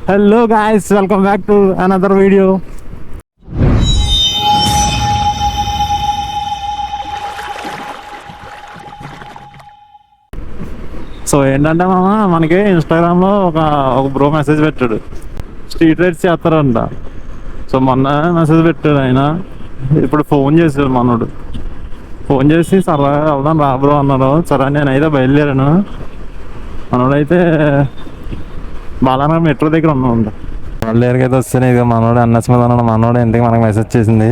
Hello guys, welcome back to another video. So ఏంటంటే మనకి ఇన్స్టాగ్రామ్లో ఒక బ్రో మెసేజ్ పెట్టాడు, స్ట్రీట్ రైడ్స్ చేస్తారంట. సో మొన్న మెసేజ్ పెట్టాడు ఆయన. ఇప్పుడు ఫోన్ చేశాడు మనోడు. ఫోన్ చేసి సరదాగా వెళ్దాం రా బ్రో అన్నారు. సరే నేనైతే బయలుదేరాను. మనోడైతే బాలానగర్ మెట్రో దగ్గర ఉన్నాడు. వాళ్ళ దగ్గరికి అయితే వస్తేనే ఇక మనోడు ఎన్ఎస్ మీద ఉన్నాడు. మనోడు ఇంటికి మనకు మెసేజ్ చేసింది.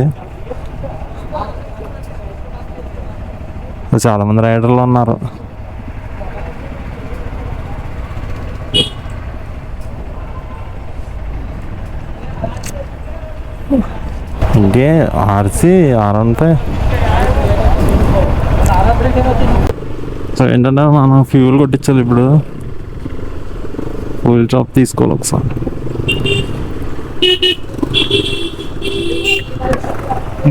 చాలా మంది రైడర్లు ఉన్నారు. ఇంకే ఆర్సీ ఆరంటే. సో ఏంటంటే మనం ఫ్యూల్ కొట్టించాలి. ఇప్పుడు ఫ్యూల్ షాప్ తీసుకోవాలి ఒకసారి.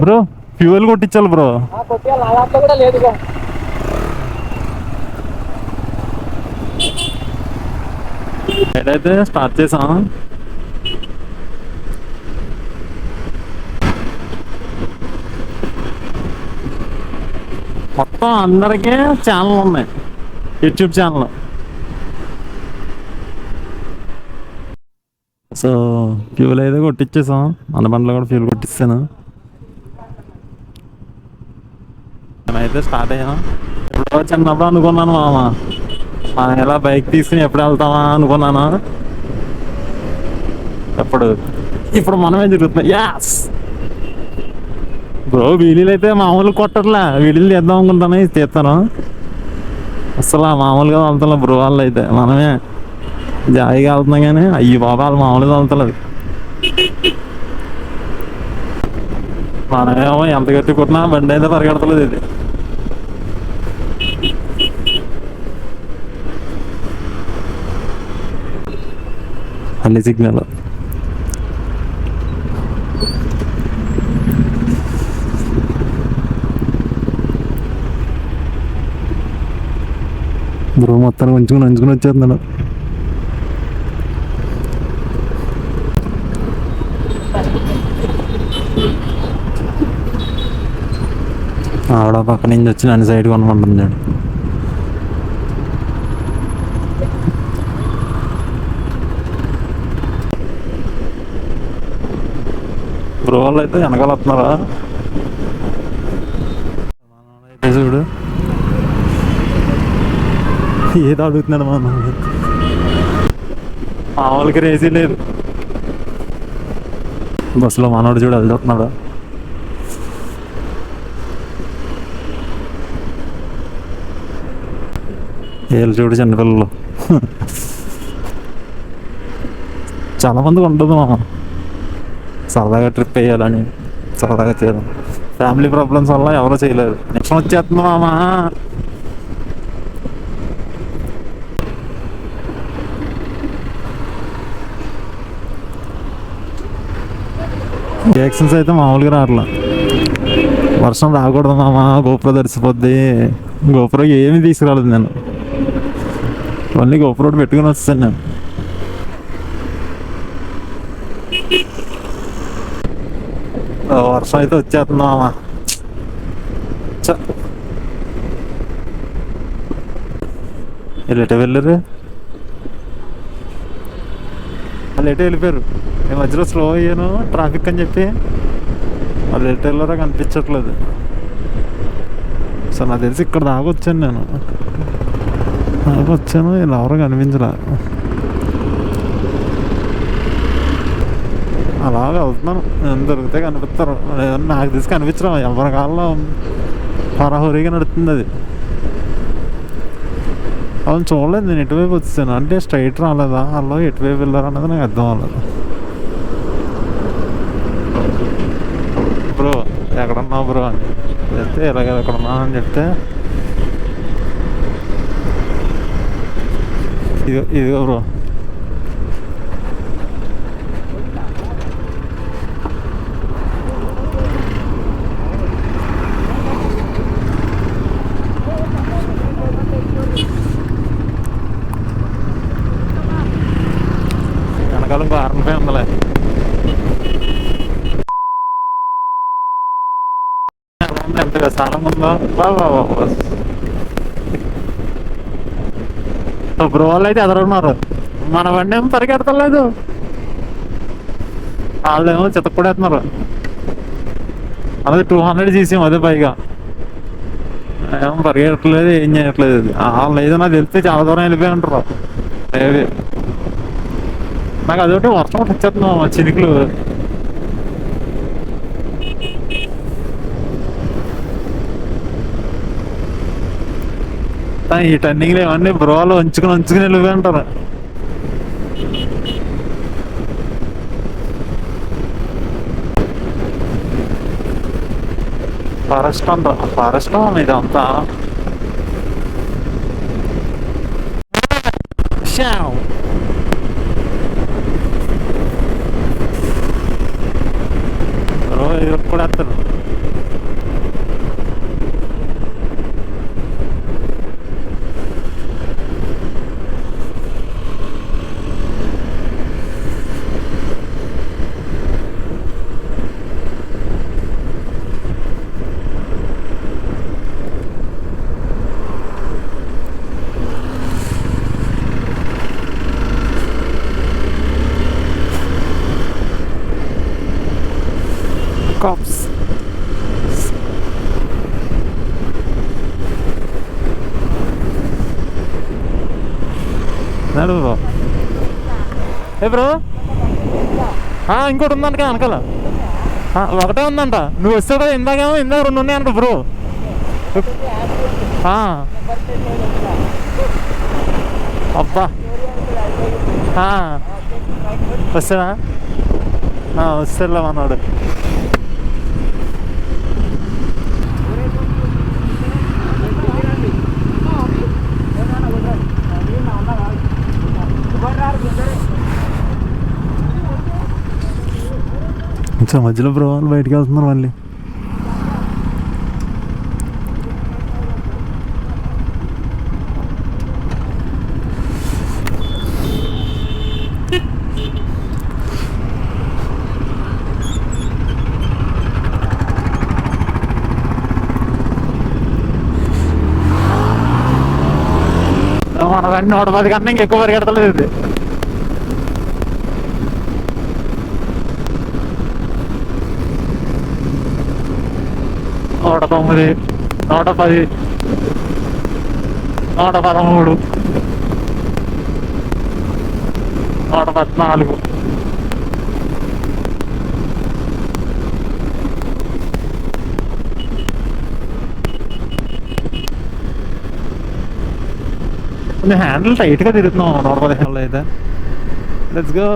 బ్రో ఫ్యూయల్ కొట్టించాలి బ్రో. ఏదైతే స్టార్ట్ చేసాం. మొత్తం అందరికీ ఛానల్ ఉన్నాయి, యూట్యూబ్ ఛానల్. సో ఫ్యూల్ అయితే కొట్టించేసాం. మన బండ్లో కూడా ఫ్యూల్ కొట్టిస్తాను. నేనైతే స్టార్ట్ అయ్యాను. ఎప్పుడో చిన్నప్పుడు అనుకున్నాను మనం ఎలా బైక్ తీసుకుని ఎప్పుడు వెళ్తామా అనుకున్నాను. ఇప్పుడు మనమే తిరుగుతున్నాం. యాస్ బ్రో, వీలీలు అయితే మామూలు కొట్టట్లే. వీలీలు తీద్దాం అనుకుంటాను, తీస్తాను. అసలు మామూలుగా వెళ్తా బ్రో. వాళ్ళు అయితే మనమే జాయిగా వెళ్తున్నాం కానీ అయ్యి బాబా వాళ్ళు మామూలుగా వెళ్తలేదు. మనమేమో ఎంత గట్టి కొట్టినా బండి అయితే పరిగెడతలేదు. ఇది అన్ని సిగ్నల్. బ్రో మొత్తాన్ని నంచుకుని వచ్చేస్తున్నాడు. ఆవిడ పక్క నుంచి వచ్చి నన్ను సైడ్ కొనమంటుంది. బ్రో వాళ్ళు అయితే వెనకాల వస్తున్నారా? చూడు ఏదో అడుగుతున్నాడు మామూలుగా రేసీ లేదు. బస్సులో మనోడు చూడు వెళ్తున్నాడు. వీళ్ళు చూడు చిన్నపిల్లలు. చాలా మందికి ఉంటుంది సరదాగా ట్రిప్ వేయాలని, సరదాగా చేయడం. ఫ్యామిలీ ప్రాబ్లమ్స్ వల్ల ఎవరో చేయలేరు. నెక్స్ట్ వచ్చేస్తుంది రియాక్షన్స్ అయితే మామూలుగా రావట్లా. వర్షం రాకూడదు గోప్రో తడిసిపోద్ది. గోప్రో ఏమీ తీసుకురాలేదు నేను. ఓన్లీ గోప్రో పెట్టుకుని వస్తాను నేను. వర్షం అయితే వచ్చేస్తుంది వీళ్ళు ఎటు వెళ్ళారు? వాళ్ళు ఎటు వెళ్ళిపోయారు. నేను మధ్యలో స్లో అయ్యాను ట్రాఫిక్ అని చెప్పి. వాళ్ళు ఎటు వెళ్ళారో కనిపించట్లేదు. సో నాకు తెలిసి ఇక్కడ దాకా వచ్చాను. నేను వీళ్ళు ఎవరో కనిపించరా. అలా వెళ్తున్నాను. నేను దొరికితే కనిపిస్తారు. నాకు తెలిసి కనిపించడం ఎవరి కాలంలో హోరీగా నడుస్తుంది అది. వాళ్ళని చూడలేదు. నేను ఎటువైపు వచ్చాను అంటే స్ట్రైట్ రాలేదా, వాళ్ళు ఎటువైపు వెళ్ళారు అన్నది నాకు అర్థం అవ్వలేదు. బ్రో ఎక్కడున్నావు బ్రో అని చెప్తే ఇలాగ ఎక్కడున్నా అని చెప్తే ఇదిగో బ్రో. లోపల ఇంకో 65 ఉందిలే. ఎంత విశాలంగా ఉందో బ్రో వాళ్ళు అయితే ఎదురున్నారు. మన బండి ఏమో పరిగెడతలేదు, వాళ్ళు ఏమో చితక్కుడేస్తున్నారు. అదే 200 చేసాం, అదే పైగా ఏమో పరిగెట్టలేదు, ఏం చేయట్లేదు. వాళ్ళు ఏదైనా తెలిస్తే చాలా దూరం వెళ్ళిపోయి ఉంటారు మేబీ. నాకు అదొకటి వర్షం ఒకటి వచ్చేస్తున్నాం చినుకులు. ఈ టర్నింగ్లు ఏమన్నీ బ్రోలు ఉంచుకుని వెళ్ళిపోయి ఉంటారు. ఫారెస్ట్ అంటారు, ఫారెస్ట్ ఇదంతా. బ్రో కూడా వేస్తారు. Cops. నడు బ్రో. బ్రో ఇంకోటి ఉందంట వెనకాల, ఒకటే ఉందంట. నువ్వు వస్తావు కదా, ఇందాక 2 ఉన్నాయంట బ్రో. అబ్బా వస్తావా? వస్తాడులే మనోడు. కొంచెం మధ్యలో బ్రో వాళ్ళు బయటికి వెళ్తున్నారు మళ్ళీ. మన వెంటనే 110 కన్నా ఇంకెక్కువ పరిగెడతలేదు ఇది. నూట 9, 110, 113, 114. హ్యాండిల్ టైట్గా తిరుగుతున్నాం 115 అయితే. Let's go.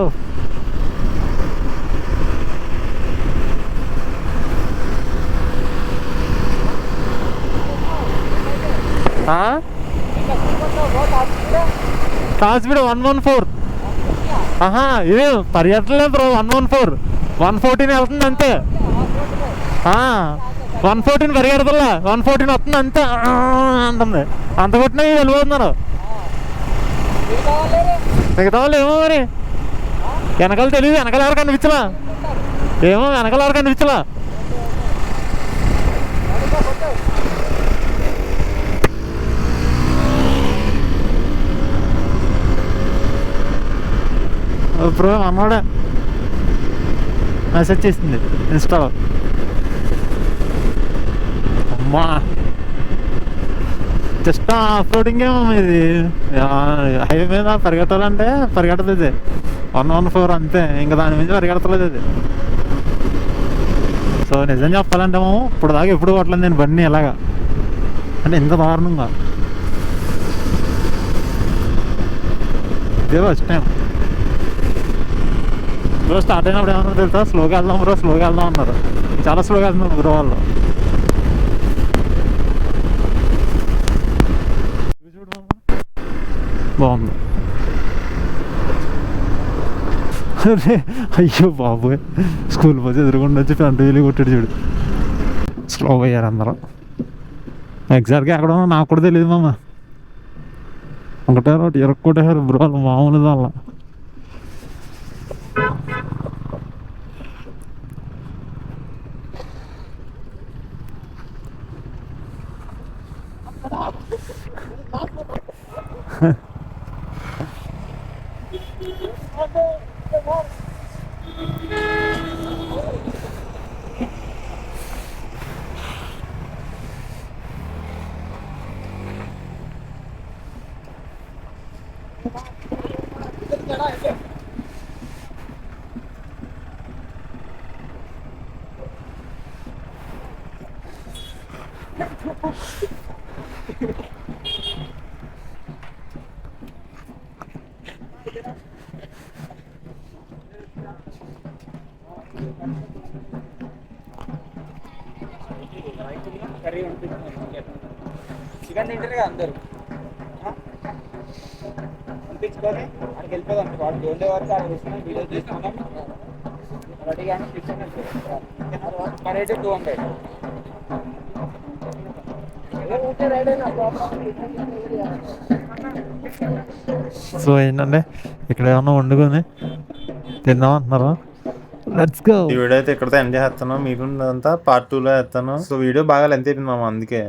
Top speed 114. ఇది పరిగెట్టలేదు బ్రో. 114, 114 వెళ్తుంది అంతే. 114 పరిగెడతలే, 114 వస్తుంది అంతే అంటుంది. అంత కొట్టినా వెళ్ళిపోతున్నారు. మిగతా వాళ్ళు ఏమో మరి వెనకాల తెలియదు, వెనకాల ఎవరు కనిపించలా, ఏమో వెనకాల ఎవరు కనిపించలా. ఇప్పుడు అన్నోడే మెసేజ్ చేసింది ఇన్స్టాలో. అమ్మా జస్ట్ ఆఫ్ రోడింగ్ ఏమో ఇది. హైవే మీద పరిగెట్టాలంటే పరిగెట్టదు ఇది. 114 అంతే, ఇంకా దాని మీద పరిగెడతలేదు ఇది. సో నిజం చెప్పాలంటే ఏమో ఇప్పుడు దాకా ఎప్పుడు కొట్టలేదు నేను బండి ఎలాగా, అంటే ఇంత దారుణంగా. ఇదే ఫస్ట్ టైం. బ్రో స్టార్ట్ అయినప్పుడు ఏమన్నా తెలుసా, స్లోగా వెళ్దాం బ్రో, స్లోగా వెళ్దాం అన్నారు. చాలా స్లోగా వెళ్తున్నారు బ్రో వాళ్ళు. బాగుంది. అయ్యో బాబోయ్, స్కూల్ బస్ ఎదురుకుండా వచ్చి ఫ్రంట్ వీలు కొట్టాడు చూడు. స్లో అయ్యారు అందరూ. ఎగ్జాక్ట్గా ఎక్కడ నాకు కూడా తెలియదు మామ. ఒకటే రోడ్ ఇరక్కొట్టేశారు బ్రో వాళ్ళు, మామూలు వాళ్ళ. కర్రీ ఉంటుంది చికెన్ తింటారు కదా అందరు పంపించుకొని అక్కడికి వెళ్ళిపోదాం వాడు వెళ్ళే వరకు అక్కడ తీసుకున్నాం వీడియో తీసుకున్నాం రెడీ కానీ పర్ అయితే 200 సో ఏంటంటే ఇక్కడ ఏమన్నా వండుకొని తిందాం అంటున్నారా? Let's go. ఈ వీడియో అయితే ఇక్కడతో ఎండ్ చేస్తాను. మీకు పార్ట్ 2లో వేస్తాను. సో వీడియో బాగా లెంత్ అయిపోయింది మామ, అందుకే.